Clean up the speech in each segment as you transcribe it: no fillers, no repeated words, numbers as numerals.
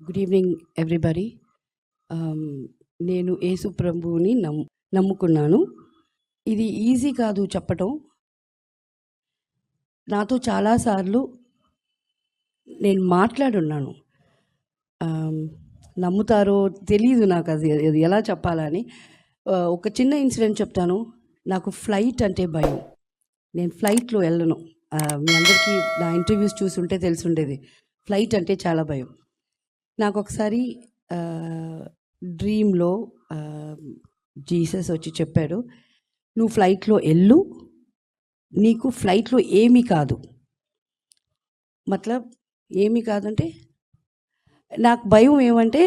Good evening everybody. నేను యేసు ప్రభువుని నమ్ముకున్నాను. ఇది ఈజీ కాదు చెప్పటం. నాతో చాలాసార్లు నేను మాట్లాడున్నాను. నమ్ముతారో తెలీదు నాకు, అది ఎలా చెప్పాలని. ఒక చిన్న ఇన్సిడెంట్ చెప్తాను. నాకు ఫ్లైట్ అంటే భయం. నేను ఫ్లైట్లో వెళ్ళను. మీ అందరికీ నా ఇంటర్వ్యూస్ చూసుంటే తెలిసుండేది. ఫ్లైట్ అంటే చాలా భయం. నాకు ఒకసారి డ్రీమ్లో జీసస్ వచ్చి చెప్పాడు, నువ్వు ఫ్లైట్లో వెళ్ళు, నీకు ఫ్లైట్లో ఏమీ కాదు. మతలబ్ ఏమీ కాదంటే నాకు భయం ఏమంటే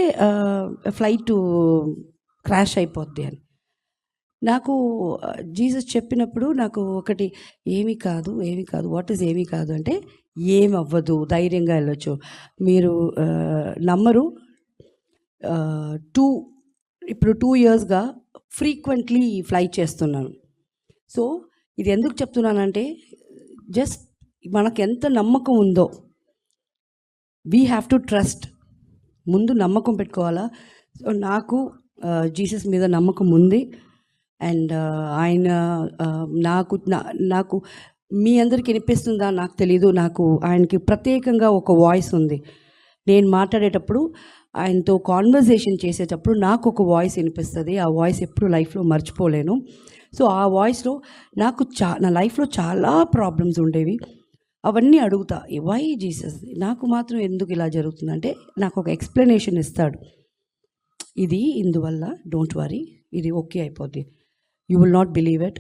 ఫ్లైట్ క్రాష్ అయిపోద్ది అని. నాకు జీసస్ చెప్పినప్పుడు నాకు ఒకటి, ఏమీ కాదు వాట్ ఈజ్ ఏమీ కాదు అంటే ఏమి అవ్వదు, ధైర్యంగా వెళ్ళొచ్చు. మీరు నమ్మరు, ఇప్పుడు 2 ఇయర్స్గా ఫ్రీక్వెంట్లీ ఫ్లై చేస్తున్నాను. సో ఇది ఎందుకు చెప్తున్నానంటే, జస్ట్ మనకు ఎంత నమ్మకం ఉందో, వీ హ్యావ్ టు ట్రస్ట్. ముందు నమ్మకం పెట్టుకోవాలా. సో నాకు జీసస్ మీద నమ్మకం ఉంది. అండ్ ఆయన నాకు మీ అందరికి వినిపిస్తుందా నాకు తెలీదు. నాకు ఆయనకి ప్రత్యేకంగా ఒక వాయిస్ ఉంది. నేను మాట్లాడేటప్పుడు, ఆయనతో కాన్వర్జేషన్ చేసేటప్పుడు నాకు ఒక వాయిస్ వినిపిస్తుంది. ఆ వాయిస్ ఎప్పుడు లైఫ్లో మర్చిపోలేను. సో ఆ వాయిస్లో నాకు నా లైఫ్లో చాలా ప్రాబ్లమ్స్ ఉండేవి. అవన్నీ అడుగుతా, వై జీసస్ నాకు మాత్రం ఎందుకు ఇలా జరుగుతుందంటే నాకు ఒక ఎక్స్ప్లెనేషన్ ఇస్తాడు. ఇది ఇందువల్ల, డోంట్ వరీ, ఇది ఓకే అయిపోద్ది, you will not believe it.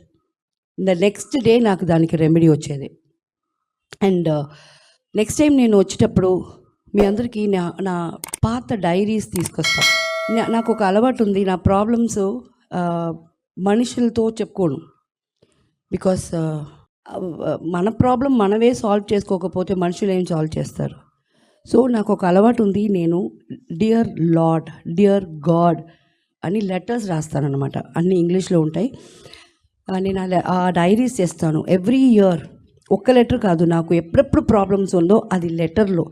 The next day నాకు దానికి రెమెడీ వచ్చేది. అండ్ నెక్స్ట్ టైం నేను వచ్చేటప్పుడు మీ అందరికీ నా పాత డైరీస్ తీసుకొస్తాను. నాకు ఒక అలవాటు ఉంది, నా ప్రాబ్లమ్స్ మనుషులతో చెప్పుకోను. బికాస్ మన ప్రాబ్లం మనమే సాల్వ్ చేసుకోకపోతే మనుషులు ఏం సాల్వ్ చేస్తారు. సో నాకు ఒక అలవాటు ఉంది, నేను డియర్ లార్డ్, డియర్ గాడ్ అని లెటర్స్ రాస్తానన్నమాట. అన్నీ ఇంగ్లీష్లో ఉంటాయి. నేను ఆ డైరీస్ చేస్తాను ఎవ్రీ ఇయర్. ఒక్క లెటర్ కాదు, నాకు ఎప్పుడెప్పుడు ప్రాబ్లమ్స్ ఉందో అది లెటర్లో.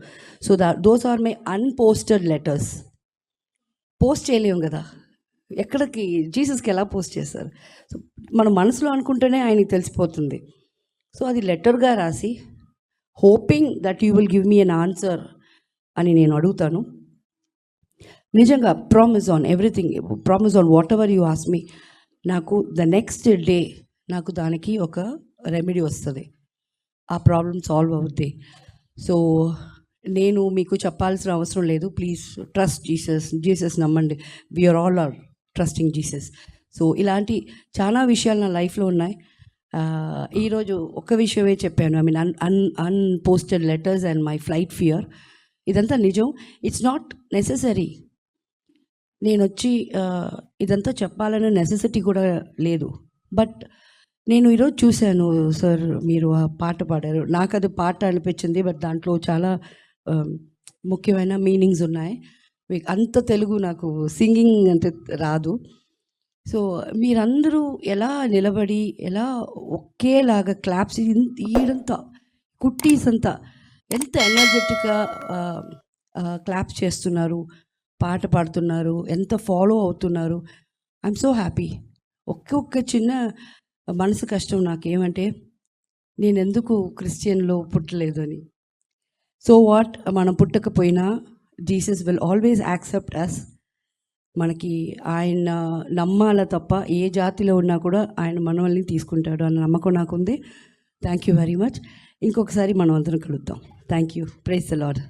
So those are my unposted letters. Post చేయలేము కదా, ఎక్కడికి, జీసస్కి ఎలా పోస్ట్ చేస్తారు? సో మన మనసులో అనుకుంటేనే ఆయనకి తెలిసిపోతుంది. సో అది లెటర్గా రాసి, hoping that you will give me an answer అని నేను అడుగుతాను. నిజంగా promise on everything, promise on what ever you ask me, నాకు ద నెక్స్ట్ డే నాకు దానికి ఒక రెమెడీ వస్తుంది, ఆ ప్రాబ్లం సాల్వ్ అవుద్ది. సో నేను మీకు చెప్పాల్సిన అవసరం లేదు. Please trust Jesus. జీసస్ నమ్మండి. We are all are trusting Jesus. So ఇలాంటి చాలా విషయాలు నా లైఫ్లో ఉన్నాయి. ఈరోజు ఒక విషయమే చెప్పాను. I mean unposted letters and my flight fear. ఇదంతా నిజం. It's not necessary. నేను వచ్చి ఇదంతా చెప్పాలనే నెసెసిటీ కూడా లేదు. బట్ నేను ఈరోజు చూశాను సార్, మీరు ఆ పాట పాడారు. నాకు అది పాట అనిపించింది, బట్ దాంట్లో చాలా ముఖ్యమైన మీనింగ్స్ ఉన్నాయి. మీకు అంత తెలుగు నాకు సింగింగ్ అంత రాదు. సో మీరందరూ ఎలా నిలబడి, ఎలా ఒకేలాగా క్లాప్స్ ఈడంతా, కుట్టీస్ అంతా ఎంత ఎనర్జెటిక్గా క్లాప్స్ చేస్తున్నారు, పాట పాడుతున్నారు, ఎంత ఫాలో అవుతున్నారు. I'm so happy. ఒక్కొక్క చిన్న మనసు కష్టం నాకేమంటే, నేను ఎందుకు క్రిస్టియన్లో పుట్టలేదు అని. సో వాట్, మనం పుట్టకపోయినా Jesus will always accept us. మనకి ఆయన నమ్మాల తప్ప, ఏ జాతిలో ఉన్నా కూడా ఆయన మనల్ని తీసుకుంటాడు అన్న నమ్మకం నాకుంది. Thank you very much. ఇంకొకసారి మనం అందరం కలుద్దాం. Thank you. Praise the lord.